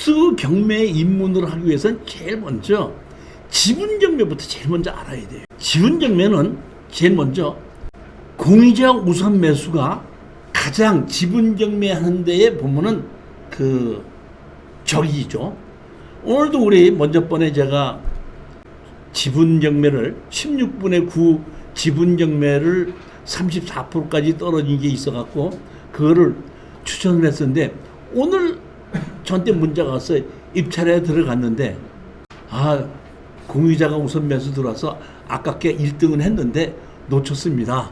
특수 경매 입문을 하기 위해서는 제일 먼저 지분 경매부터 제일 먼저 알아야 돼요. 지분 경매는 제일 먼저 공유자 우선 매수가 가장 지분 경매하는 데에 보면은 그 적이죠. 오늘도 우리 먼저 번에 제가 지분 경매를 16분의 9 지분 경매를 34%까지 떨어진 게 있어갖고 그거를 추천을 했었는데 오늘 저한테 문자가 왔어요. 입찰에 들어갔는데 공유자가 우선 매수 들어와서 아깝게 1등은 했는데 놓쳤습니다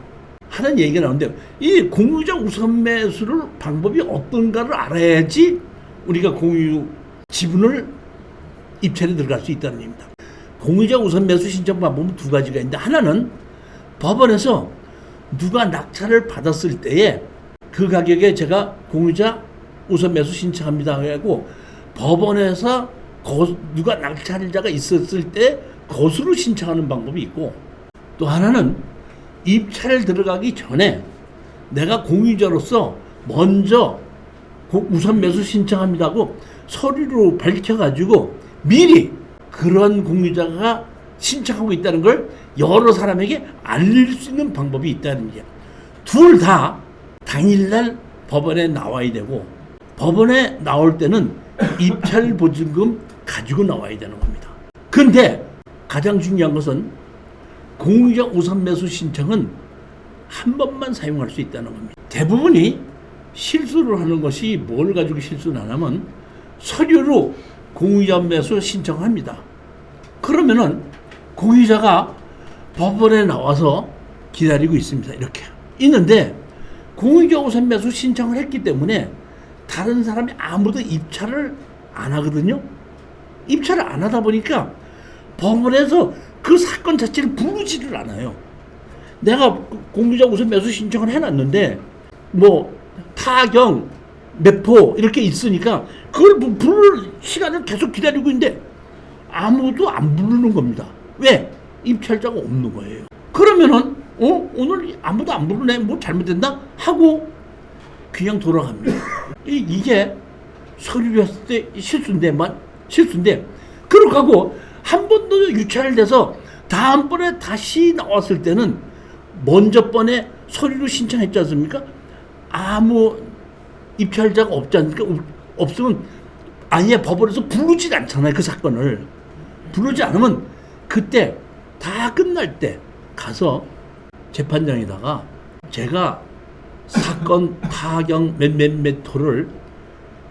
하는 얘기가 나오는데 이 공유자 우선 매수를 방법이 어떤가를 알아야지 우리가 공유 지분을 입찰에 들어갈 수 있다는 얘기입니다. 공유자 우선 매수 신청 방법은 두 가지가 있는데 하나는 법원에서 누가 낙찰을 받았을 때에 그 가격에 제가 공유자 우선 매수 신청합니다 하고 법원에서 누가 낙찰자가 있었을 때 거수로 신청하는 방법이 있고 또 하나는 입찰 들어가기 전에 내가 공유자로서 먼저 우선 매수 신청합니다 하고 서류로 밝혀가지고 미리 그런 공유자가 신청하고 있다는 걸 여러 사람에게 알릴 수 있는 방법이 있다는 게 둘 다 당일날 법원에 나와야 되고 법원에 나올 때는 입찰 보증금 가지고 나와야 되는 겁니다. 그런데 가장 중요한 것은 공유자 우선 매수 신청은 한 번만 사용할 수 있다는 겁니다. 대부분이 실수를 하는 것이 뭘 가지고 실수를 하냐면 서류로 공유자 매수 신청합니다. 그러면은 공유자가 법원에 나와서 기다리고 있습니다. 이렇게 있는데 공유자 우선 매수 신청을 했기 때문에 다른 사람이 아무도 입찰을 안 하거든요. 입찰을 안 하다 보니까 법원에서 그 사건 자체를 부르지를 않아요. 내가 공유자 우선 매수 신청을 해놨는데 뭐 타경 매포 이렇게 있으니까 그걸 부를 시간을 계속 기다리고 있는데 아무도 안 부르는 겁니다. 왜? 입찰자가 없는 거예요. 그러면은 오늘 아무도 안 부르네 뭐 잘못됐나 하고 그냥 돌아갑니다. 이게 서류를 했을 때 실수인데 그렇게 하고 한 번 더 유찰돼서 다음번에 다시 나왔을 때는 먼저 번에 서류로 신청했지 않습니까? 아무 입찰자가 없지 않습니까? 없으면 아예 법원에서 부르지 않잖아요. 그 사건을 부르지 않으면 그때 다 끝날 때 가서 재판장에다가 제가 사건 타경 몇몇몇 호를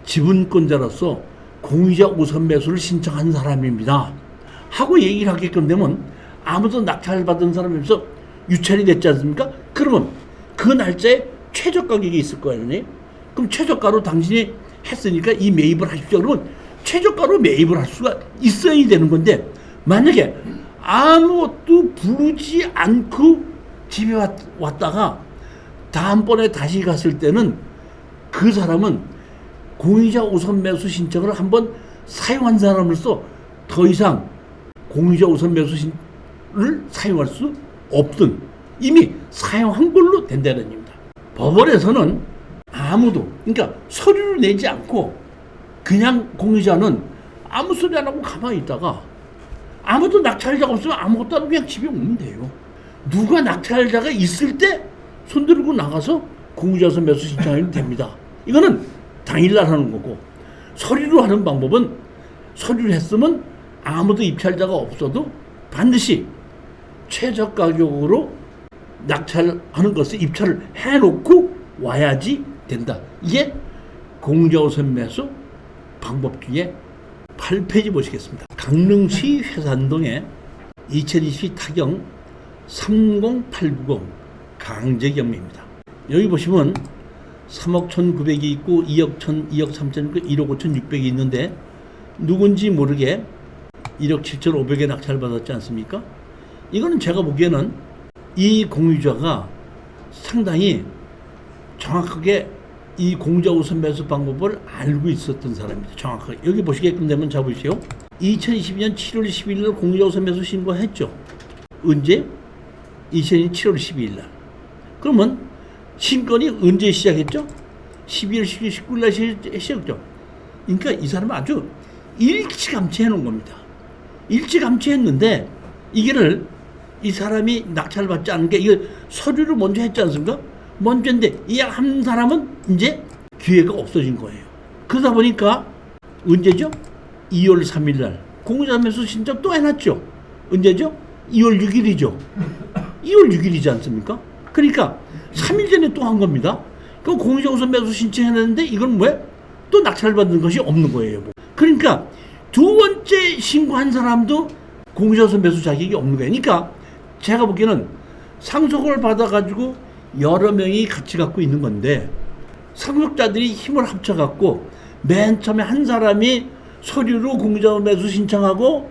지분권자로서 공유자 우선 매수를 신청한 사람입니다 하고 얘기를 하게끔 되면 아무도 낙찰받은 사람이면서 유찰이 됐지 않습니까? 그러면 그 날짜에 최저 가격이 있을 거 아니에요? 그럼 최저가로 당신이 했으니까 이 매입을 하십시오. 그러면 최저가로 매입을 할 수가 있어야 되는 건데 만약에 아무것도 부르지 않고 집에 왔다가 다음번에 다시 갔을 때는 그 사람은 공유자 우선 매수 신청을 한번 사용한 사람으로서 더 이상 공유자 우선 매수를 사용할 수 없든 이미 사용한 걸로 된다는 얘기입니다. 법원에서는 아무도 그러니까 서류를 내지 않고 그냥 공유자는 아무 소리 안 하고 가만히 있다가 아무도 낙찰자가 없으면 아무것도 안 하고 그냥 집에 오면 돼요. 누가 낙찰자가 있을 때 손들고 나가서 공유자 우선 매수 신청하면 됩니다. 이거는 당일날 하는 거고 서류로 하는 방법은 서류를 했으면 아무도 입찰자가 없어도 반드시 최저 가격으로 낙찰하는 것을 입찰을 해놓고 와야지 된다. 이게 공유자 우선 매수 방법 중에 8페이지 보시겠습니다. 강릉시 회산동에 2020 타경 30890 강제경매입니다. 여기 보시면 3억 1,900이 있고 2억 1,000, 2억 3천 있고 1억 5,600이 있는데 누군지 모르게 1억 7,500에 낙찰을 받았지 않습니까? 이거는 제가 보기에는 이 공유자가 상당히 정확하게 이 공유자 우선 매수 방법을 알고 있었던 사람입니다. 정확하게. 여기 보시게끔 되면 잡으시오. 2022년 7월 12일 날 공유자 우선 매수 신고했죠. 언제? 2022년 7월 12일 날. 그러면 신건이 언제 시작했죠? 12월 19일 날 시작했죠. 그러니까 이 사람은 아주 일치감치 해놓은 겁니다. 일찌감치 했는데 이게를 이 사람이 낙찰을 받지 않은 게 이거 서류를 먼저 했지 않습니까? 먼저 했는데 이 한 사람은 이제 기회가 없어진 거예요. 그러다 보니까 언제죠? 2월 3일 날 공유자매수 신청 또 해놨죠. 언제죠? 2월 6일이죠. 2월 6일이지 않습니까? 그러니까 3일 전에 또 한 겁니다. 그럼 공유자 우선 매수 신청해놨는데 이건 왜? 또 낙찰을 받는 것이 없는 거예요. 그러니까 두 번째 신고한 사람도 공유자 우선 매수 자격이 없는 거예요. 그러니까 제가 보기에는 상속을 받아가지고 여러 명이 같이 갖고 있는 건데 상속자들이 힘을 합쳐갖고 맨 처음에 한 사람이 서류로 공유자 매수 신청하고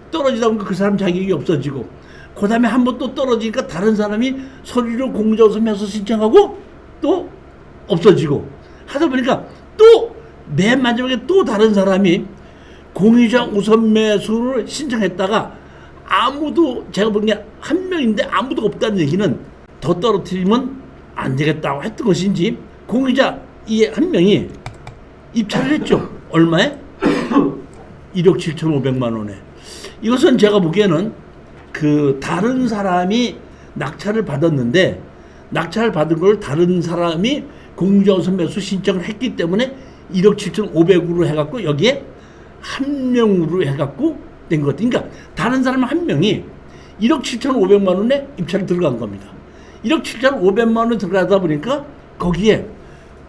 떨어지다 보니까 그 사람 자격이 없어지고 그 다음에 한 번 또 떨어지니까 다른 사람이 서류로 공유자 우선 매수 신청하고 또 없어지고 하다 보니까 또 맨 마지막에 또 다른 사람이 공유자 우선 매수를 신청했다가 아무도 제가 본 게 한 명인데 아무도 없다는 얘기는 더 떨어뜨리면 안 되겠다고 했던 것인지 공유자 이 한 명이 입찰을 했죠. 얼마에? 1억 7,500만 원에. 이것은 제가 보기에는 그 다른 사람이 낙찰을 받았는데 낙찰을 받은 걸 다른 사람이 공유자 우선 매수 신청을 했기 때문에 1억 7,500으로 해갖고 여기에 한 명으로 해갖고 된 것. 그러니까 다른 사람 한 명이 1억 7,500만 원에 입찰을 들어간 겁니다. 1억 7,500만 원 들어가다 보니까 거기에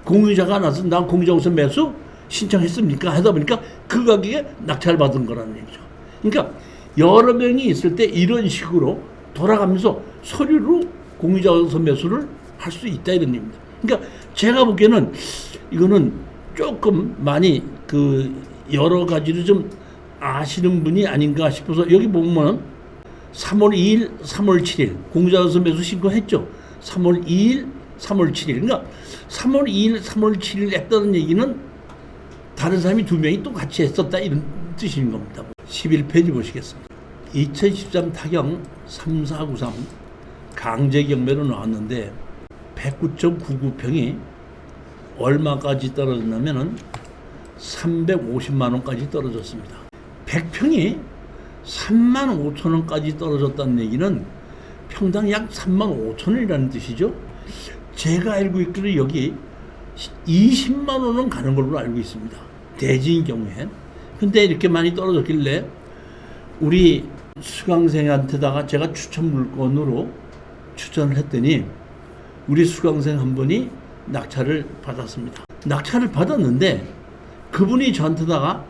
공유자가 나서 나 공유자 우선 매수 신청했습니까? 하다 보니까 그 가격에 낙찰을 받은 거라는 얘기죠. 그러니까 여러 명이 있을 때 이런 식으로 돌아가면서 서류로 공유자 우선 매수를 할 수 있다 이런 얘기입니다. 그러니까 제가 보기에는 이거는 조금 많이 그 여러 가지로 좀 아시는 분이 아닌가 싶어서 여기 보면 3월 2일, 3월 7일 공유자 우선 매수 신고했죠. 3월 2일, 3월 7일. 그러니까 3월 2일, 3월 7일 했다는 얘기는 다른 사람이 두 명이 또 같이 했었다 이런 뜻인 겁니다. 11페이지 보시겠습니다. 2013 타경 3493 강제 경매로 나왔는데 109.99평이 얼마까지 떨어졌냐면은 350만 원까지 떨어졌습니다. 100평이 3만 5천 원까지 떨어졌다는 얘기는 평당 약 3만 5천 원이라는 뜻이죠. 제가 알고 있기로 여기 20만 원은 가는 걸로 알고 있습니다. 대지인 경우에. 근데 이렇게 많이 떨어졌길래 우리 수강생한테다가 제가 추천 물건으로 추천을 했더니 우리 수강생 한 분이 낙찰을 받았습니다. 낙찰을 받았는데 그분이 저한테다가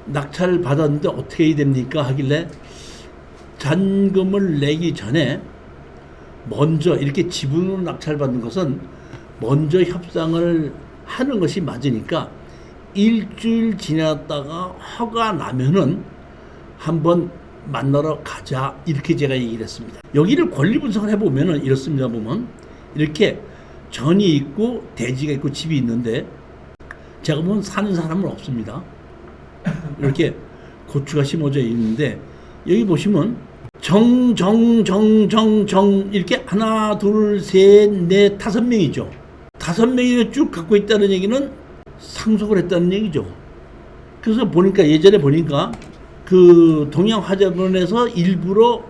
낙찰을 받았는데 어떻게 해야 됩니까? 하길래 잔금을 내기 전에 먼저 이렇게 지분으로 낙찰 받는 것은 먼저 협상을 하는 것이 맞으니까 일주일 지났다가 허가 나면은 한번 만나러 가자 이렇게 제가 얘기를 했습니다. 여기를 권리 분석을 해보면은 이렇습니다. 보면 이렇게 전이 있고 대지가 있고 집이 있는데 제가 보면 사는 사람은 없습니다. 이렇게 고추가 심어져 있는데 여기 보시면 정 이렇게 하나 둘 셋 넷 5명이죠. 5명이 쭉 갖고 있다는 얘기는 상속을 했다는 얘기죠. 그래서 보니까 예전에 보니까 그 동양화재본에서 일부러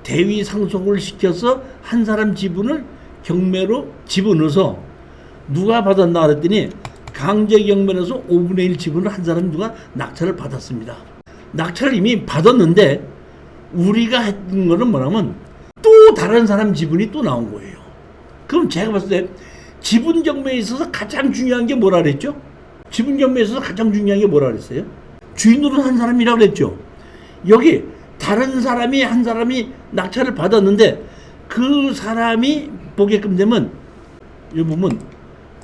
대위 상속을 시켜서 한 사람 지분을 경매로 집어넣어서 누가 받았나 그랬더니 강제 경매에서 5분의 1 지분을 한 사람 누가 낙찰을 받았습니다. 낙찰을 이미 받았는데 우리가 했던 거는 뭐냐면 또 다른 사람 지분이 또 나온 거예요. 그럼 제가 봤을 때 지분 경매에 있어서 가장 중요한 게 뭐라 그랬죠? 지분 경매에 있어서 가장 중요한 게 뭐라 그랬어요? 주인으로 한 사람이라고 그랬죠. 여기 다른 사람이 한 사람이 낙찰을 받았는데 그 사람이 보게끔 되면 여기 보면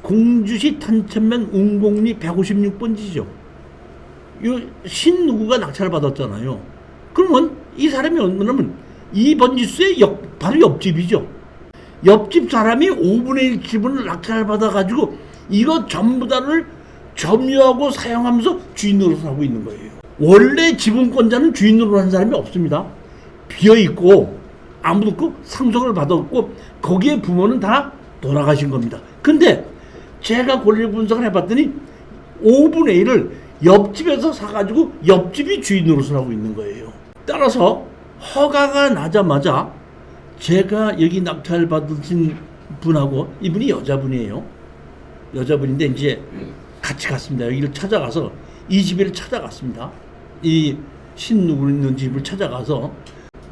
공주시 탄천면 운공리 156번지죠. 이 신 누구가 낙찰을 받았잖아요. 그러면 이 사람이 뭐냐면 이 번지수의 바로 옆집이죠. 옆집 사람이 5분의 1 지분을 낙찰을 받아가지고 이거 전부 다를 점유하고 사용하면서 주인으로 하고 있는 거예요. 원래 지분권자는 주인으로 한 사람이 없습니다. 비어있고 아무도 없고 상속을 받았고 거기에 부모는 다 돌아가신 겁니다. 근데 제가 권리 분석을 해봤더니 5분의 1을 옆집에서 사가지고 옆집이 주인 노릇을 하고 있는 거예요. 따라서 허가가 나자마자 제가 여기 낙찰 받으신 분하고, 이분이 여자분이에요. 여자분인데 이제 같이 갔습니다. 여기를 찾아가서 이 집을 찾아갔습니다. 이 신누구 있는 집을 찾아가서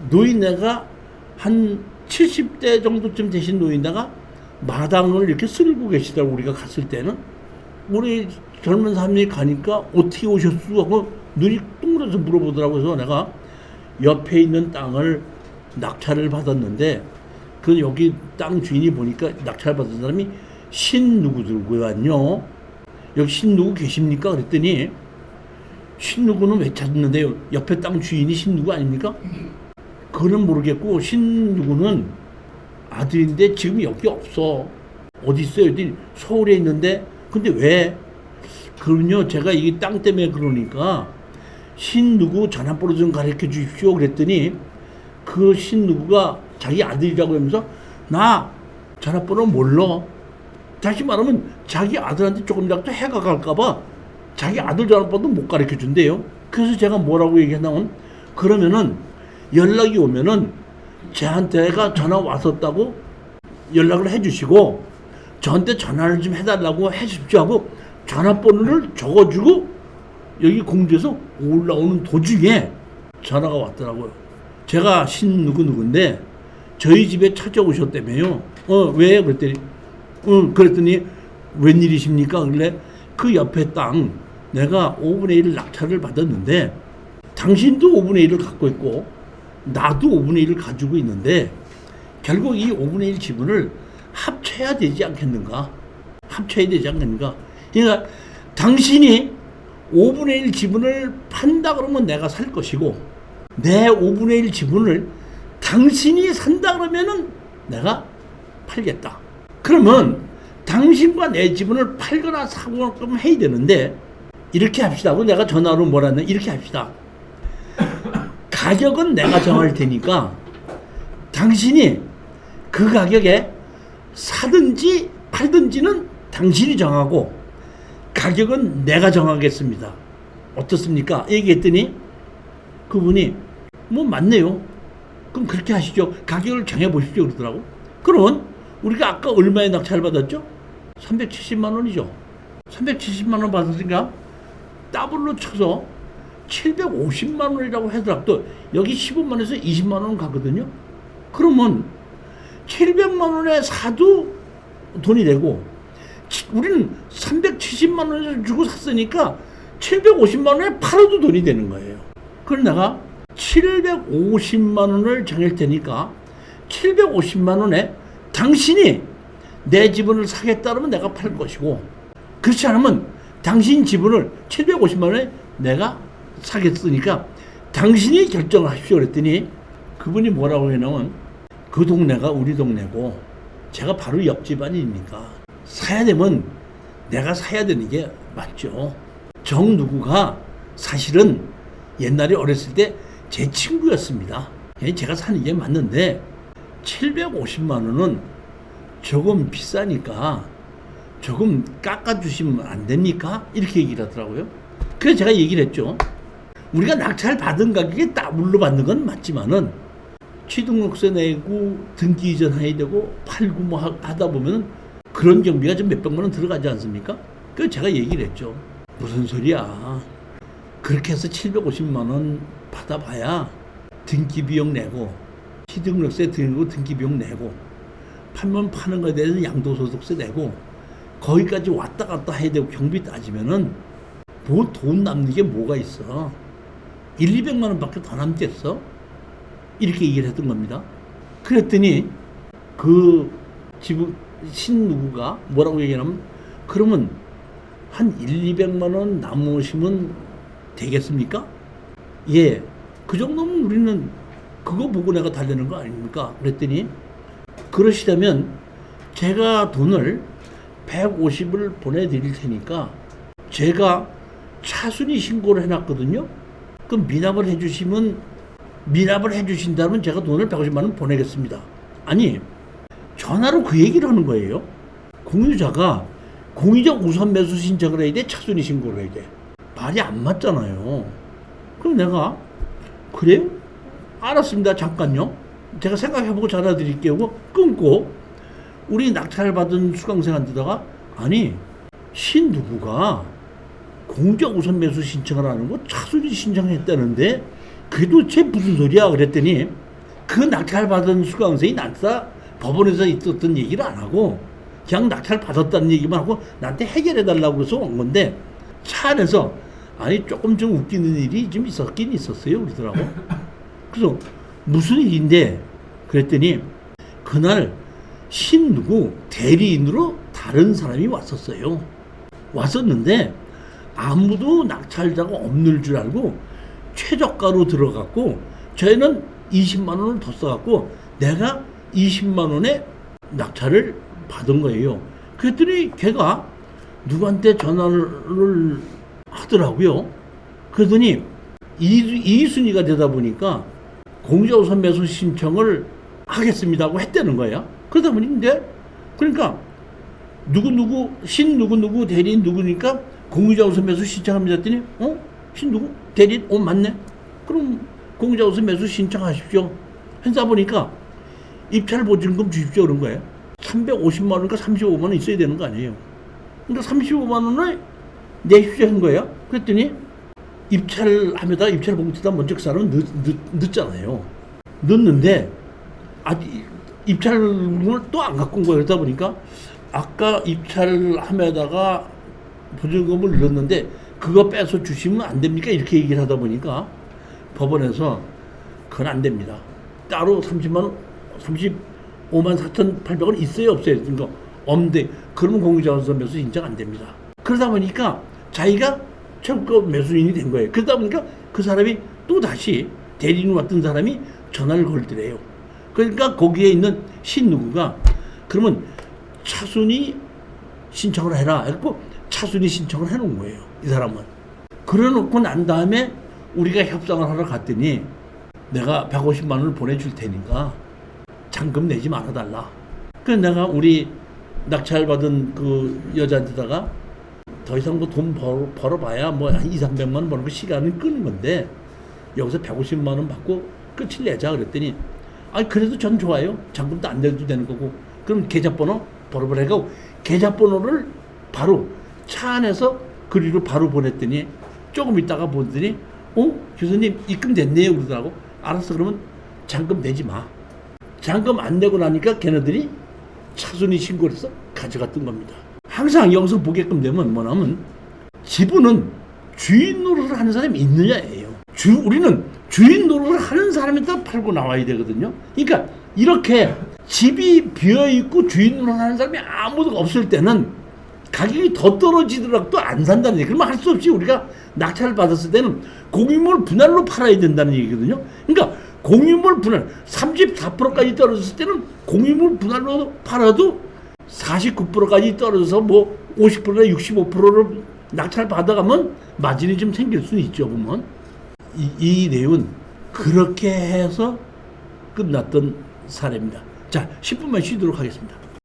노인네가 한 70대 정도쯤 되신 노인네가 마당을 이렇게 쓸고 계시더라고. 우리가 갔을 때는 우리 젊은 사람이 가니까 어떻게 오셨어? 하고 눈이 둥그러서 물어보더라고요. 그래서 내가 옆에 있는 땅을 낙찰을 받았는데 그 여기 땅 주인이 보니까 낙찰 받은 사람이 신누구 들고 왔뇨. 여기 신누구 계십니까? 그랬더니 신누구는 왜 찾는데요? 옆에 땅 주인이 신누구 아닙니까? 그거는 모르겠고 신누구는 아들인데 지금 여기 없어. 어디 있어요? 어디 서울에 있는데 근데 왜? 그럼요 제가 이 땅 때문에 그러니까 신누구 전화번호 좀 가르쳐 주십시오. 그랬더니 그 신누구가 자기 아들이라고 하면서 나 전화번호 몰라. 다시 말하면 자기 아들한테 조금이라도 해가 갈까봐 자기 아들 전화번호도 못 가르쳐 준대요. 그래서 제가 뭐라고 얘기했냐면 그러면은 연락이 오면은 쟤한테가 전화 왔었다고 연락을 해주시고 저한테 전화를 좀 해달라고 해주십시오 하고 전화번호를 적어주고 여기 공주에서 올라오는 도중에 전화가 왔더라고요. 제가 누구인데 저희 집에 찾아오셨다며요. 왜? 그랬더니 그랬더니 웬일이십니까? 그래 그 옆에 땅 내가 5분의 1 낙찰을 받았는데 당신도 5분의 1을 갖고 있고 나도 5분의 1을 가지고 있는데 결국 이 5분의 1 지분을 합쳐야 되지 않겠는가? 합쳐야 되지 않겠는가? 그러니까 당신이 5분의 1 지분을 판다 그러면 내가 살 것이고 내 5분의 1 지분을 당신이 산다 그러면은 내가 팔겠다. 그러면 당신과 내 지분을 팔거나 사거나 해야 되는데 이렇게 합시다. 하고 내가 전화로 뭐라 했냐? 이렇게 합시다. 가격은 내가 정할 테니까 당신이 그 가격에 사든지 팔든지는 당신이 정하고 가격은 내가 정하겠습니다. 어떻습니까? 얘기했더니 그분이 뭐 맞네요. 그럼 그렇게 하시죠. 가격을 정해보십시오. 그러더라고. 그러면 우리가 아까 얼마에 낙찰 받았죠? 370만 원이죠. 370만 원 받았으니까 더블로 쳐서 750만 원이라고 하더라도 여기 15만 원에서 20만 원 가거든요. 그러면 700만 원에 사도 돈이 되고 우리는 370만 원을 주고 샀으니까 750만 원에 팔아도 돈이 되는 거예요. 그럼 내가 750만 원을 정할 테니까 750만 원에 당신이 내 지분을 사겠다면 내가 팔 것이고 그렇지 않으면 당신 지분을 750만 원에 내가 사겠으니까 당신이 결정을 하십시오. 그랬더니 그분이 뭐라고 했냐면 그 동네가 우리 동네고 제가 바로 옆집 아닙니까? 사야 되면 내가 사야 되는 게 맞죠. 정누구가 사실은 옛날에 어렸을 때 제 친구였습니다. 제가 사는 게 맞는데 750만 원은 조금 비싸니까 조금 깎아주시면 안 됩니까? 이렇게 얘기를 하더라고요. 그래서 제가 얘기를 했죠. 우리가 낙찰 받은 가격에 따블로 받는 건 맞지만은 취등록세 내고 등기 이전 해야 되고 팔고 뭐 하다 보면 그런 경비가 좀 몇백만 원 들어가지 않습니까? 그래서 제가 얘기를 했죠. 무슨 소리야. 그렇게 해서 750만 원 받아봐야 등기 비용 내고 취등록세 들고 등기 비용 내고 팔면 파는 거에 대해서 양도소득세 내고 거기까지 왔다 갔다 해야 되고 경비 따지면은 뭐 돈 남는 게 뭐가 있어. 200만 원밖에 더 남겠어? 이렇게 얘기를 했던 겁니다. 그랬더니 그 지금 신누구가 뭐라고 얘기하냐면 그러면 한 200만 원 남으시면 되겠습니까? 예. 그 정도면 우리는 그거 보고 내가 달래는 거 아닙니까? 그랬더니 그러시다면 제가 돈을 150을 보내드릴 테니까 제가 차순위 신고를 해놨거든요. 그럼 미납을 해주신다면 제가 돈을 150만 원 보내겠습니다. 아니 전화로 그 얘기를 하는 거예요. 공유자가 공유적 우선 매수 신청을 해야 돼? 차순위 신고를 해야 돼? 말이 안 맞잖아요. 그럼 내가 그래요? 알았습니다. 잠깐요. 제가 생각해보고 전화드릴게요. 하고 끊고 우리 낙찰받은 수강생한테다가 아니 누구가 공유자 우선 매수 신청을 하는 거 차순위 신청했다는데 그게 도대체 무슨 소리야? 그랬더니 그 낙찰받은 수강생이 나한테 법원에서 있었던 얘기를 안 하고 그냥 낙찰받았다는 얘기만 하고 나한테 해결해달라고 해서 온 건데 차 안에서 아니 조금 좀 웃기는 일이 좀 있었긴 있었어요 그러더라고. 그래서 무슨 일인데 그랬더니 그날 누구 대리인으로 다른 사람이 왔었어요. 왔었는데 아무도 낙찰자가 없는 줄 알고 최저가로 들어갔고 저희는 20만 원을 더 써갖고 내가 20만 원에 낙찰을 받은 거예요. 그랬더니 걔가 누구한테 전화를 하더라고요. 그러더니 이순위가 되다 보니까 공유자 우선 매수 신청을 하겠습니다고 했다는 거야. 그러다 보니까 그러니까 누구 대리인 누구니까 공유자 우선 매수 신청합니다 했더니 누구 대리인 맞네. 그럼 공유자 우선 매수 신청하십시오. 해서 보니까 입찰 보증금 주십시오 그런 거예요. 350만 원인가 35만 원 있어야 되는 거 아니에요. 그러니까 35만 원을 내십시오 한 거예요. 그랬더니 입찰하면다 입찰 봉투다 먼저 그 사람은 늦잖아요. 늦는데 입찰을 또 안 갖고 온 거예요. 그러다 보니까 아까 입찰하면다가 보증금을 넣었는데 그거 빼서 주시면 안 됩니까? 이렇게 얘기를 하다 보니까 법원에서 그건 안 됩니다. 따로 35만 4,800원 있어요 없어요? 그러니까 없는데 그러면 공유자 우선 매수 인정 안 됩니다. 그러다 보니까 자기가 최고가 매수인이 된 거예요. 그러다 보니까 그 사람이 또 다시 대리인 왔던 사람이 전화를 걸더래요. 그러니까 거기에 있는 누구가 그러면 차순위 신청을 해라 했고 차순위 신청을 해놓은 거예요. 이 사람은. 그래놓고 난 다음에 우리가 협상을 하러 갔더니 내가 150만 원을 보내줄 테니까 잔금 내지 말아달라. 그래서 내가 우리 낙찰받은 그 여자한테다가 더 이상 뭐 돈 벌어봐야 뭐 한 200~300만 원 버는 거 시간을 끄는 건데 여기서 150만 원 받고 끝을 내자 그랬더니 아니 그래도 전 좋아요. 잔금도 안 내도 되는 거고 그럼 계좌번호 버려버리고 계좌번호를 바로 차 안에서 그리로 바로 보냈더니 조금 있다가 보더니 교수님 입금 됐네요 그러더라고. 알았어 그러면 잔금 내지 마. 잔금 안 내고 나니까 걔네들이 차순위 신고를 해서 가져갔던 겁니다. 항상 여기서 보게끔 되면 뭐냐면 지분은 주인 노릇을 하는 사람이 있느냐예요. 우리는 주인 노릇을 하는 사람한테 팔고 나와야 되거든요. 그러니까 이렇게 집이 비어있고 주인 노릇을 하는 사람이 아무도 없을 때는 가격이 더 떨어지더라도 안 산다는 얘기. 그러면 할 수 없이 우리가 낙찰을 받았을 때는 공유물 분할로 팔아야 된다는 얘기거든요. 그러니까 공유물 분할 34%까지 떨어졌을 때는 공유물 분할로 팔아도 49%까지 떨어져서 뭐 50%나 65%를 낙찰 받아가면 마진이 좀 생길 수는 있죠. 보면 이 내용은 그렇게 해서 끝났던 사례입니다. 자, 10분만 쉬도록 하겠습니다.